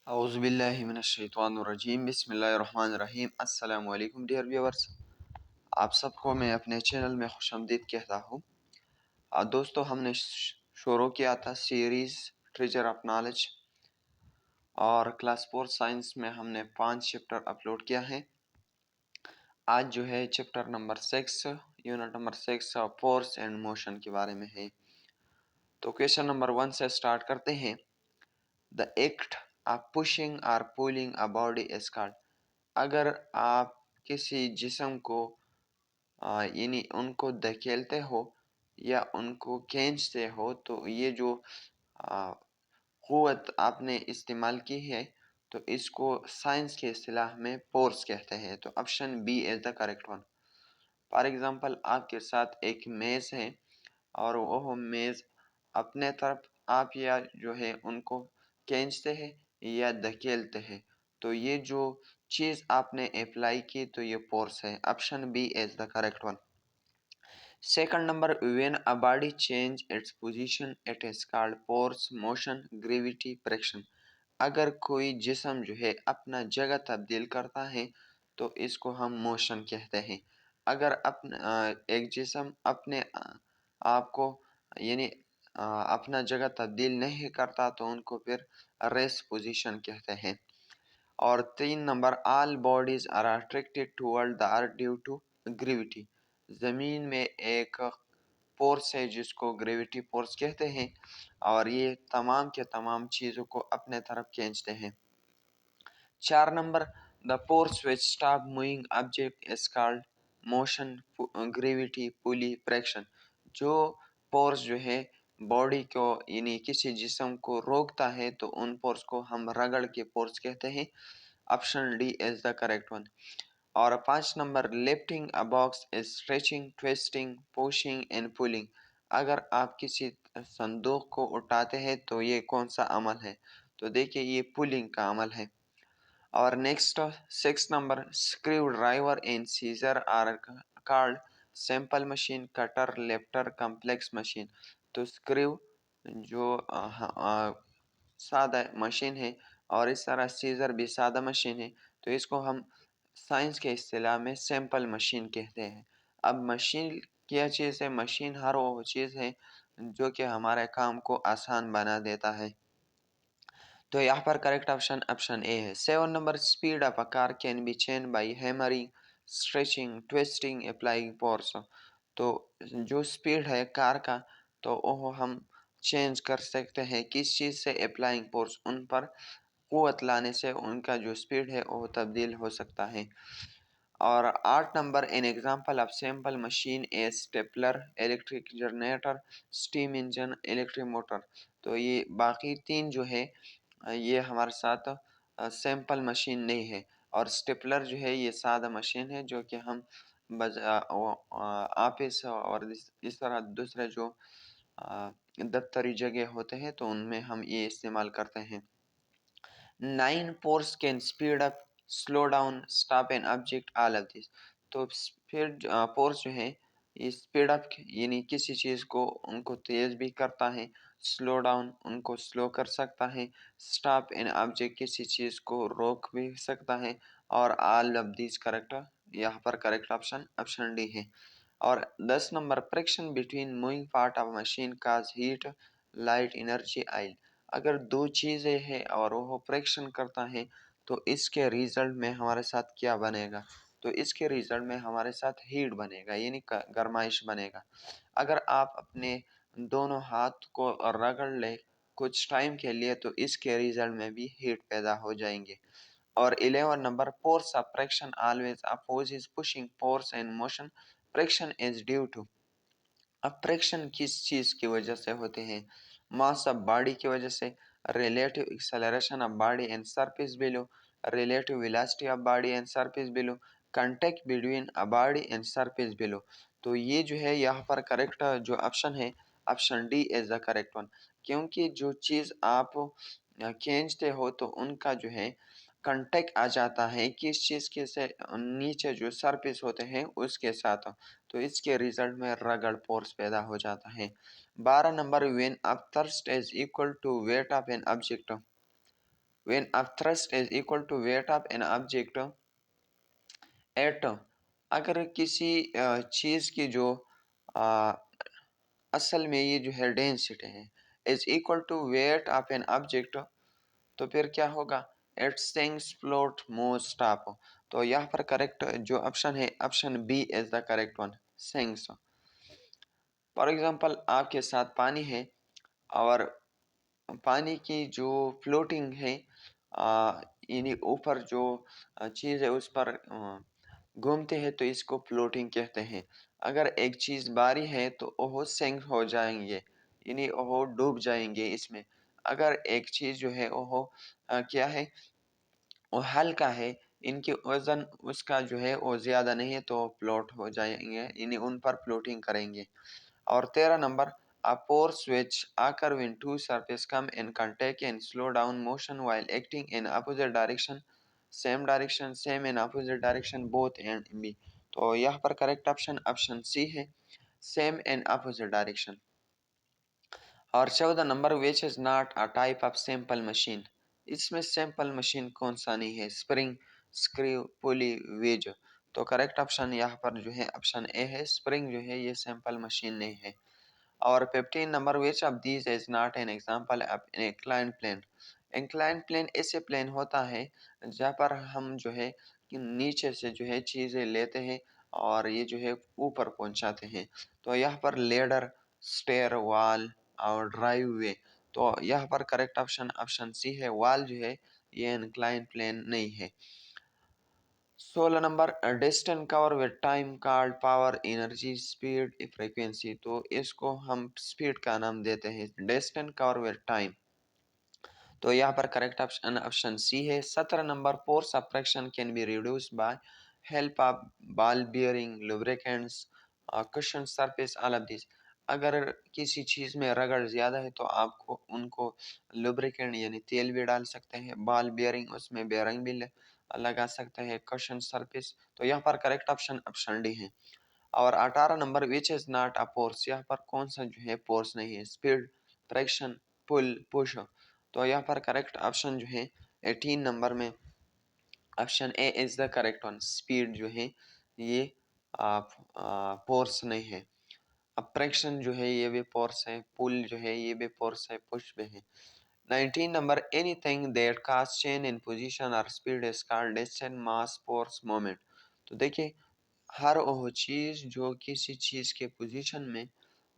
اعوذ باللہ من الشیطان الرجیم بسم اللہ الرحمن الرحیم۔ السلام علیکم ڈیئر ویورز، آپ سب کو میں اپنے چینل میں خوش آمدید کہتا ہوں۔ دوستو، ہم نے شروع کیا تھا سیریز ٹریجر آف نالج، اور کلاس 4 سائنس میں ہم نے 5 چیپٹر اپلوڈ کیا ہے۔ آج جو ہے chapter number 6، unit number 6 force and motion کے بارے میں ہے۔ تو کویشچن نمبر 1 سے سٹارٹ کرتے ہیں۔ The act of pushing or pulling a body is called۔ اگر آپ کسی جسم کو یعنی ان کو دھکیلتے ہو یا ان کو کھینچتے ہو تو یہ جو قوت آپ نے استعمال کی ہے تو اس کو سائنس کے اصطلاح میں فورس کہتے ہیں۔ تو option B is the correct one. For example, آپ کے ساتھ ایک میز ہے اور وہ میز اپنے طرف آپ یا جو ہے ان کو کھینچتے ہیں یا دھکیلتے ہیں تو یہ جو چیز آپ نے اپلائی کی تو یہ فورس ہے۔ Option B is the correct one. Second number, when a body change its position it is called force, motion, gravity, friction. اگر کوئی جسم جو ہے اپنا جگہ تبدیل کرتا ہے تو اس کو ہم موشن کہتے ہیں۔ اگر ایک جسم اپنے آپ کو یعنی اپنا جگہ تبدیل نہیں کرتا تو ان کو پھر ریسٹ پوزیشن کہتے ہیں۔ اور 3 number, all bodies are attracted toward the earth due to gravity. زمین میں ایک فورس ہے جس کو گریویٹی فورس کہتے ہیں اور یہ تمام کے تمام چیزوں کو اپنے طرف کھینچتے ہیں۔ 4 number, the force which stop moving object is called motion, gravity, پلی، فریکشن۔ جو فورس جو ہے باڈی کو یعنی کسی جسم کو روکتا ہے تو ان فورس کو ہم رگڑ کے فورس کہتے ہیں۔ Option D is the correct one. اور 5 number, lifting a box is stretching, ٹویسٹنگ، pushing and polling. اگر آپ کسی صندوق کو اٹھاتے ہیں تو یہ کون سا عمل ہے؟ تو دیکھیے یہ پولنگ کا عمل ہے۔ اور next 6 number, screw driver and scissors are called simple machine, cutter, lifter, complex machine. تو اسکریو جو سادہ مشین ہے اور اس طرح سیزر بھی سادہ مشین ہے تو اس کو ہم سائنس کے اصطلاح میں سمپل مشین کہتے ہیں۔ اب مشین کیا چیز ہے؟ مشین ہر وہ چیز ہے جو کہ ہمارے کام کو آسان بنا دیتا ہے۔ تو یہاں پر کریکٹ آپشن اے ہے۔ 7 number, speed of a car can be change by hammering, stretching, twisting, applying force. تو جو اسپیڈ ہے کار کا تو وہ ہم چینج کر سکتے ہیں کس چیز سے؟ Applying force. ان پر قوت لانے سے ان کا جو اسپیڈ ہے وہ تبدیل ہو سکتا ہے۔ اور 8 number, in example of simple machine A stapler, electric generator, steam engine, electric motor. تو یہ باقی 3 جو ہے یہ ہمارے ساتھ سمپل مشین نہیں ہے، اور اسٹیپلر جو ہے یہ سادہ مشین ہے جو کہ ہم آفس اور اس طرح دوسرے جو دفتری جگہ ہوتے ہیں تو ان میں ہم یہ استعمال کرتے ہیں۔ 9 force can speed up, slow down, stop an object, all of this. تو فورس جو ہے یہ اسپیڈ اپ یعنی کسی چیز کو ان کو تیز بھی کرتا ہے، سلو ڈاؤن ان کو سلو کر سکتا ہے، اسٹاپ این آبجیکٹ کسی چیز کو روک بھی سکتا ہے، اور آل آف دیز کریکٹ۔ یہاں پر کریکٹ آپشن ڈی ہے۔ اور 10 number, friction between moving part of machine cause heat, light, energy, oil. اگر 2 چیزیں ہیں اور وہ فریکشن کرتا ہے تو اس کے ریزلٹ میں ہمارے ساتھ کیا بنے گا؟ تو اس کے ریزلٹ میں ہمارے ساتھ ہیٹ بنے گا یعنی گرمائش بنے گا۔ اگر آپ اپنے دونوں ہاتھ کو رگڑ لیں کچھ ٹائم کے لیے تو اس کے ریزلٹ میں بھی ہیٹ پیدا ہو جائیں گے۔ اور 11 number, force of friction always opposes pushing force and motion, friction is due to. اب فریکشن کس چیز کی وجہ سے ہوتے ہیں؟ ماس آف باڈی کی وجہ سے، relative acceleration of body and surface below, relative velocity of body and surface below, contact between a body and surface below. تو یہ جو ہے یہاں پر کریکٹ جو آپشن ہے option D is the correct one, کیونکہ جو چیز آپ کھینچتے ہو تو ان کا جو ہے کانٹیکٹ آ جاتا ہے کس چیز کے سے؟ نیچے جو سرفیس ہوتے ہیں اس کے ساتھ، تو اس کے ریزلٹ میں رگڑ فورس پیدا ہو جاتا ہے۔ 12 number, when upthrust is equal to weight of an object, when a thrust is equal to weight of an object at اگر کسی چیز کی جو اصل میں یہ جو ہے ڈینسٹی ہے از equal to weight of an object تو پھر کیا ہوگا it sinks float moves stop تو یہاں پر کریکٹ جو آپشن ہے option B is the correct one sinks for example آپ کے ساتھ پانی ہے اور پانی کی جو فلوٹنگ ہے یعنی اوپر جو چیز ہے اس پر گھومتے ہیں تو اس کو فلوٹنگ کہتے ہیں اگر ایک چیز باری ہے تو وہ سینک ہو جائیں گے یعنی وہ ڈوب جائیں گے اس میں اگر ایک چیز جو ہے وہ کیا ہے وہ ہلکا ہے ان کی وزن اس کا جو ہے وہ زیادہ نہیں ہے تو فلوٹ ہو جائیں گے یعنی ان پر فلوٹنگ کریں گے اور 13 number a force which occur when two surfaces come in contact and slow down motion while acting in opposite direction same in opposite direction both and B تو یہاں پر کریکٹ آپشن سی ہے same in opposite direction اور 14 number which is not a type of simple machine اس میں sample machine کون سا نہیں ہے اسپرنگ اسکریو پولی ویج تو کریکٹ آپشن یہاں پر جو ہے آپشن اے ہے اسپرنگ جو ہے یہ سیمپل مشین نہیں ہے اور 15 number which of these is not an example of an inclined plane inclined plane ایسے پلین ہوتا ہے جہاں پر ہم جو ہے نیچے سے جو ہے چیزیں لیتے ہیں اور یہ جو ہے اوپر پہنچاتے ہیں تو یہاں پر لیڈر سٹیر وال اور ڈرائیو وے تو یہاں پر کریکٹ آپشن سی ہے وال جو ہے یہ انکلائن پلین نہیں ہے 16 number distance cover with time card power energy speed frequency تو اس کو ہم اسپیڈ کا نام دیتے ہیں ڈسٹینس کور ود ٹائم تو یہاں پر کریکٹ آپشن سی ہے 17 number force of friction can be reduce by help of ball bearing lubricants cushion surface all of these اگر کسی چیز میں رگڑ زیادہ ہے تو آپ کو ان کو لوبریکینٹ یعنی تیل بھی ڈال سکتے ہیں بال بیئرنگ اس میں بیئرنگ بھی لگا سکتے ہیں کشن سرفیس تو یہاں پر کریکٹ آپشن ڈی ہے اور 18 number which is not a force یہاں پر کون سا جو ہے فورس نہیں ہے اسپیڈ فریکشن پل پش تو یہاں پر کریکٹ آپشن جو ہے 18 نمبر میں option A is the correct one speed جو ہے یہ فورس نہیں ہے اپریکشن جو ہے یہ بھی فورس ہے پل جو ہے یہ بھی فورس ہے پش بھی ہے 19 number any thing that cause change in position اور speed is called distance mass force moment تو دیکھیں ہر وہ چیز جو کسی چیز کے پوزیشن میں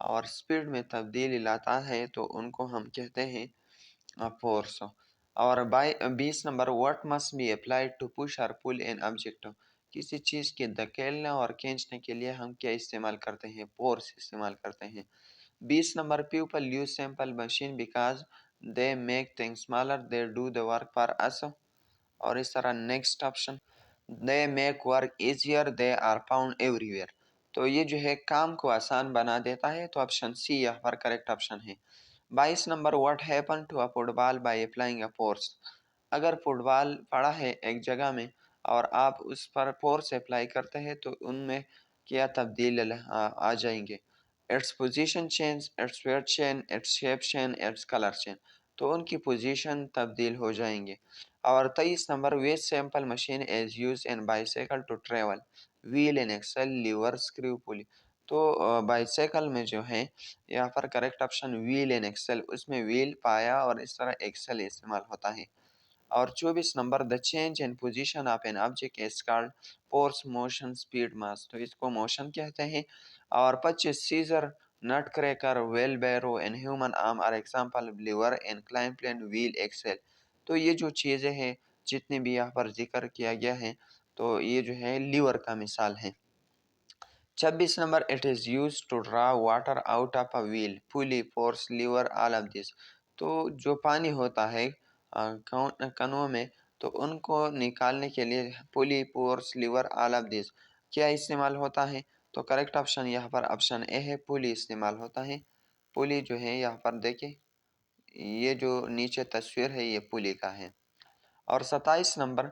اور اسپیڈ میں تبدیلی لاتا ہے تو ان کو ہم کہتے ہیں فورس اور 20 number what must be applied to push or pull in object کسی چیز کے دھکیلنے اور کھینچنے کے لیے ہم کیا استعمال کرتے ہیں فورس استعمال کرتے ہیں 20 number people use simple machine because they make thing smaller they do the work for us اور اس طرح next option they make work easier they are found everywhere تو یہ جو ہے کام کو آسان بنا دیتا ہے تو آپشن سی یہاں پر کریکٹ آپشن ہے 22 number what happen to a football by applying a force اگر فٹ بال پڑا ہے ایک جگہ میں اور آپ اس پر فورس اپلائی کرتے ہیں تو ان میں کیا تبدیل آ جائیں گے its position change its weight change its shape change its colour change تو ان کی پوزیشن تبدیل ہو جائیں گے اور 23 number west simple machine is use in bicycle to travel wheel and axle lever screw pulley تو بائیسیکل میں جو ہے یہاں پر correct option wheel and axle اس میں ویل پایا اور اس طرح ایکسل استعمال ہوتا ہے اور 24 number the change in position of an object is called force motion speed mass تو اس کو موشن کہتے ہیں اور 25 scissor nut cracker wheel barrow and human arm are example lever inclined plane wheel axle تو یہ جو چیزیں ہیں جتنے بھی یہاں پر ذکر کیا گیا ہے تو یہ جو ہے لیور کا مثال ہے 26 number it is use to draw water out of a well pulley force lever all of this تو جو پانی ہوتا ہے کنووں میں تو ان کو نکالنے کے لیے pulley force lever all of this کیا استعمال ہوتا ہے تو کریکٹ آپشن یہاں پر آپشن اے ہے پولی استعمال ہوتا ہے پولی جو ہے یہاں پر دیکھیں یہ جو نیچے تصویر ہے یہ پولی کا ہے اور 27 number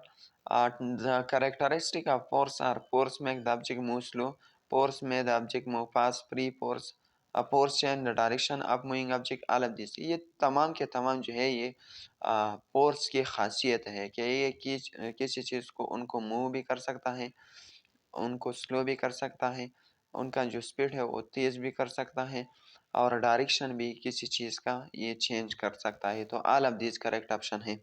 the characteristic of force are force make the object move slow force make the object move fast free force force change the direction of moving object all of دس. یہ تمام کے تمام جو ہے یہ فورس کی خاصیت ہے کہ یہ کسی چیز کو ان کو موو بھی کر سکتا ہے، ان کو سلو بھی کر سکتا ہے، ان کا جو سپیڈ ہے وہ تیز بھی کر سکتا ہے، اور ڈائریکشن بھی کسی چیز کا یہ چینج کر سکتا ہے. تو all of these correct option ہے.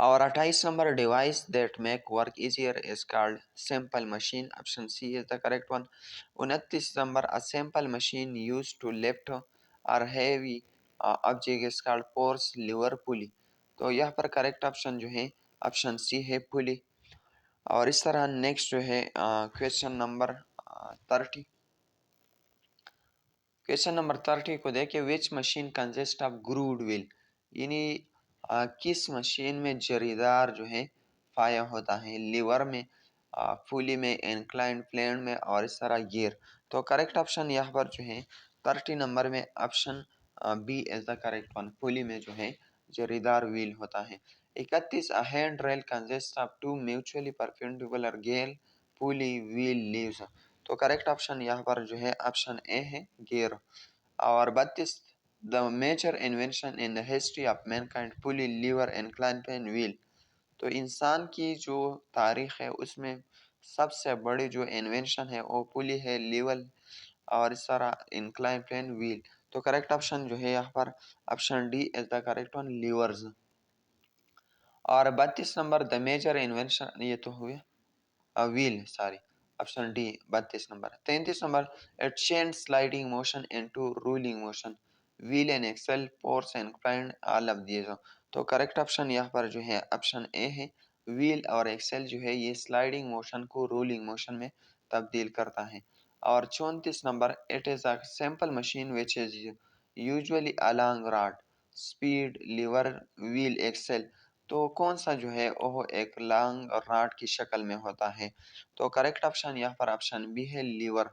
اور 28 number device that make work easier is called simple machine. Option C is the correct one. 29 number a simple machine used to lift or heavy object is called force lever pulley. تو یہاں پر correct option جو ہے option C ہے pulley. اور اس طرح next جو ہے کویشچن نمبر 30. کویشچن نمبر 30 کو دیکھیں which machine consist of grooved wheel, یعنی کس مشین میں جریدار جو ہے پایا ہوتا ہے، لیور میں، پولی میں، انکلائنڈ پلین میں، اور اس طرح گیئر. تو کریکٹ آپشن یہاں پر جو ہے 30 نمبر میں option B is the correct one. Pulley میں جو ہے جریدار ویل ہوتا ہے. 31 hand rail consist of two mutually perpendicular gear pulley wheel levers. تو کریکٹ آپشن یہاں پر جو ہے آپشن اے ہے گیئر. اور 32 the major invention in the history of mankind pulley lever incline pen wheel. تو انسان کی جو تاریخ ہے اس میں سب سے بڑی جو انوینشن ہے وہ پولی ہے، لیول اور اس طرح انکلائن پلین ویل. تو کریکٹ آپشن جو ہے یہاں پر option D is the correct one, levers. اور 32 نمبر دا میجر انوینشن، یہ تو ہوئے ویل، ساری option D 32 number. 33 number it change sliding motion into rolling motion, wheel and axle force inclined all of these. تو کریکٹ آپشن یہاں پر جو ہے آپشن اے ہے، ویل اور ایکسل جو ہے یہ سلائڈنگ موشن کو رولنگ موشن میں تبدیل کرتا ہے. اور 34 number it is a simple machine which is usually along rod speed lever wheel axle. تو کون سا جو ہے وہ ایک لانگ راڈ کی شکل میں ہوتا ہے. تو کریکٹ آپشن یہاں پر آپشن بی ہے، لیور.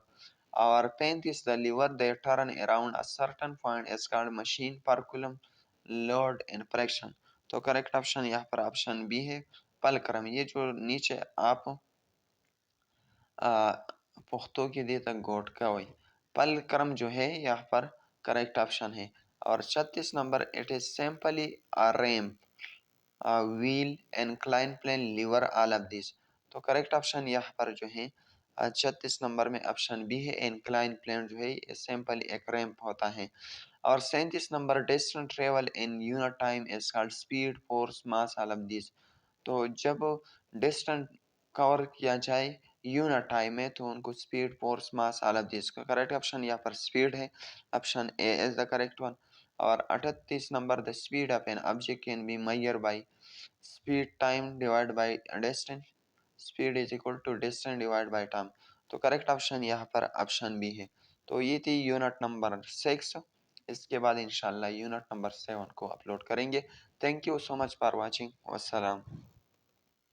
اور 35 the lever they turn around a certain point is called machine fulcrum load and friction. تو کریکٹ آپشن یہاں پر آپشن بی ہے، پلکرم. یہ جو نیچے آپ پختوں کی دی تک گوٹ کا ہوئی پلکرم جو ہے یہاں پر کریکٹ آپشن ہے. اور 36 number it is simply ramp wheel incline plane lever all of these. تو کریکٹ آپشن یہاں پر جو ہے 36 نمبر میں آپشن بی ہے، انکلائن پلین جو ہے سمپلی ایک ریمپ ہوتا ہے. اور 37 number distance travel in unit time is called speed force mass all of these. تو جب ڈسٹنس کور کیا جائے یونٹ ٹائم میں تو ان کو speed force mass all of these. کا کریکٹ آپشن یہاں پر اسپیڈ ہے، option A is the correct one. اور 38 number the speed of an object can be measure by speed time divide by distance, speed is equal to distance divide by time. تو correct option یہاں پر option B ہے. تو یہ تھی unit number 6. اس کے بعد انشاءاللہ یونٹ نمبر 7 کو اپلوڈ کریں گے. Thank you so much for watching. والسلام.